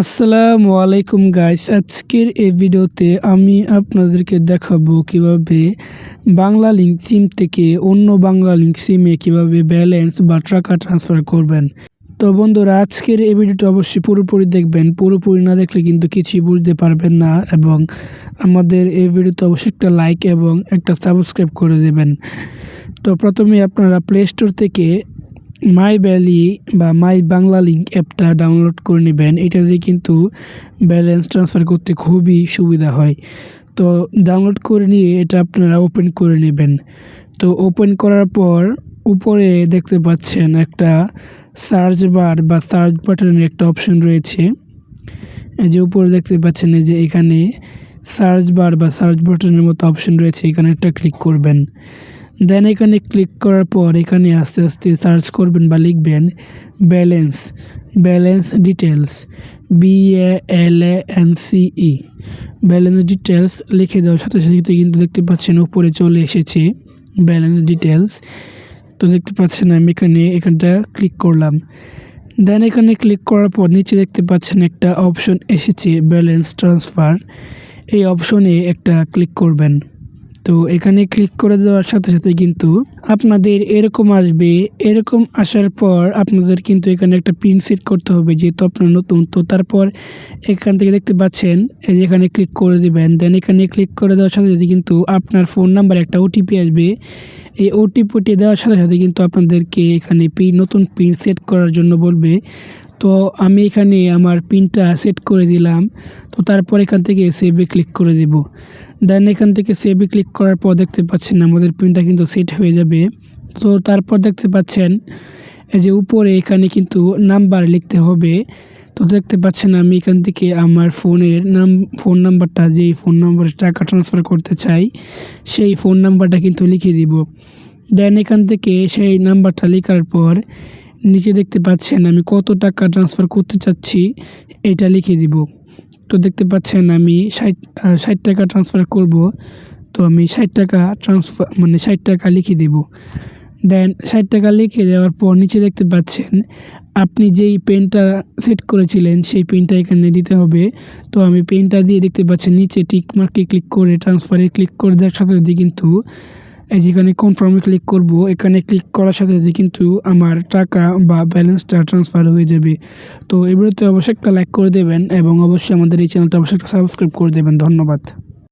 আসসালামু আলাইকুম গাইস, আজকের এই ভিডিওতে আমি আপনাদেরকে দেখাবো কিভাবে বাংলা লিংক সিম থেকে অন্য বাংলা লিংক সিমে কিভাবে ব্যালেন্স বা টাকা ট্রান্সফার করবেন। তো বন্ধুরা, আজকের এই ভিডিওটা অবশ্যই পুরোপুরি দেখবেন। পুরোপুরি না দেখলে কিন্তু কিছুই বুঝতে পারবেন না, এবং আমাদের এই ভিডিওতে অবশ্যই একটা লাইক এবং একটা সাবস্ক্রাইব করে দেবেন। তো প্রথমে আপনারা প্লে স্টোর থেকে মাই ভ্যালি বা মাই বাংলা লিংক অ্যাপটা ডাউনলোড করে নেবেন। এটা দিয়ে কিন্তু ব্যালেন্স ট্রান্সফার করতে খুবই সুবিধা হয়। তো ডাউনলোড করে নিয়ে এটা আপনারা ওপেন করে নেবেন। তো ওপেন করার পর উপরে দেখতে পাচ্ছেন একটা সার্চ বার বা সার্চ বাটনের একটা অপশন রয়েছে। এই যে উপরে দেখতে পাচ্ছেন, এই যে এখানে সার্চ বার বা সার্চ বাটনের মতো অপশন রয়েছে, এখানে একটা ক্লিক করবেন। দেন এখানে ক্লিক করার পর এখানে আস্তে আস্তে সার্চ করবেন বা লিখবেন balance details, BALANCE balance details লিখে দেওয়ার সাথে সাথে কিন্তু দেখতে পাচ্ছেন উপরে চলে এসেছে ব্যালেন্স ডিটেলস। তো দেখতে পাচ্ছেন আমি এখানটা ক্লিক করলাম। দেন এখানে ক্লিক করার পর নিচে দেখতে পাচ্ছেন একটা অপশন এসেছে ব্যালেন্স ট্রান্সফার। এই অপশনে একটা ক্লিক করবেন। তো এখানে ক্লিক করে দেওয়ার সাথে সাথে কিন্তু আপনাদের এরকম আসবে। এরকম আসার পর আপনাদের কিন্তু এখানে একটা পিন সেট করতে হবে, যেহেতু আপনার নতুন। তো তারপর এখান থেকে দেখতে পাচ্ছেন এই যে এখানে ক্লিক করে দেবেন। দেন এখানে ক্লিক করে দেওয়ার সাথে সাথে কিন্তু আপনার ফোন নাম্বার একটা ওটিপি আসবে। এই ওটিপিটি দেওয়ার সাথে সাথে কিন্তু আপনাদেরকে এখানে নতুন পিন সেট করার জন্য বলবে। তো আমি এখানে আমার পিনটা সেট করে দিলাম। তো তারপর এখান থেকে সেভে ক্লিক করে দেব। দেন এখান থেকে সেভে ক্লিক করার পর দেখতে পাচ্ছেন আমাদের পিনটা কিন্তু সেট হয়ে যাবে। তো তারপর দেখতে পাচ্ছেন এই যে উপরে এখানে কিন্তু নাম্বার লিখতে হবে। তো দেখতে পাচ্ছেন আমি এখান থেকে আমার ফোন নাম্বারটা, যেই ফোন নাম্বারে টাকা ট্রান্সফার করতে চাই সেই ফোন নাম্বারটা কিন্তু লিখে দিব। দেন এখান থেকে সেই নাম্বারটা লেখার পর নিচে দেখতে পাচ্ছেন আমি কত টাকা ট্রান্সফার করতে চাচ্ছি এটা লিখে দিব। তো দেখতে পাচ্ছেন আমি 60 টাকা ট্রান্সফার করব। তো আমি 60 টাকা 60 টাকা লিখে দেব। দেন 60 টাকা লিখে দেওয়ার পর নিচে দেখতে পাচ্ছেন আপনি যেই পেনটা সেট করেছিলেন সেই পেনটা এখানে দিতে হবে। তো আমি পেনটা দিয়ে দেখতে পাচ্ছেন নিচে টিক মার্কে ক্লিক করে ট্রান্সফারে ক্লিক করে দেওয়ার সাথে সাথে কিন্তু এই যেখানে কনফার্মে ক্লিক করব, এখানে ক্লিক করার সাথে সাথে কিন্তু আমার টাকা বা ব্যালেন্সটা ট্রান্সফার হয়ে যাবে। তো এই ভিডিওতে অবশ্যই একটা লাইক করে দেবেন এবং অবশ্যই আমাদের এই চ্যানেলটা অবশ্যই একটা সাবস্ক্রাইব করে দেবেন। ধন্যবাদ।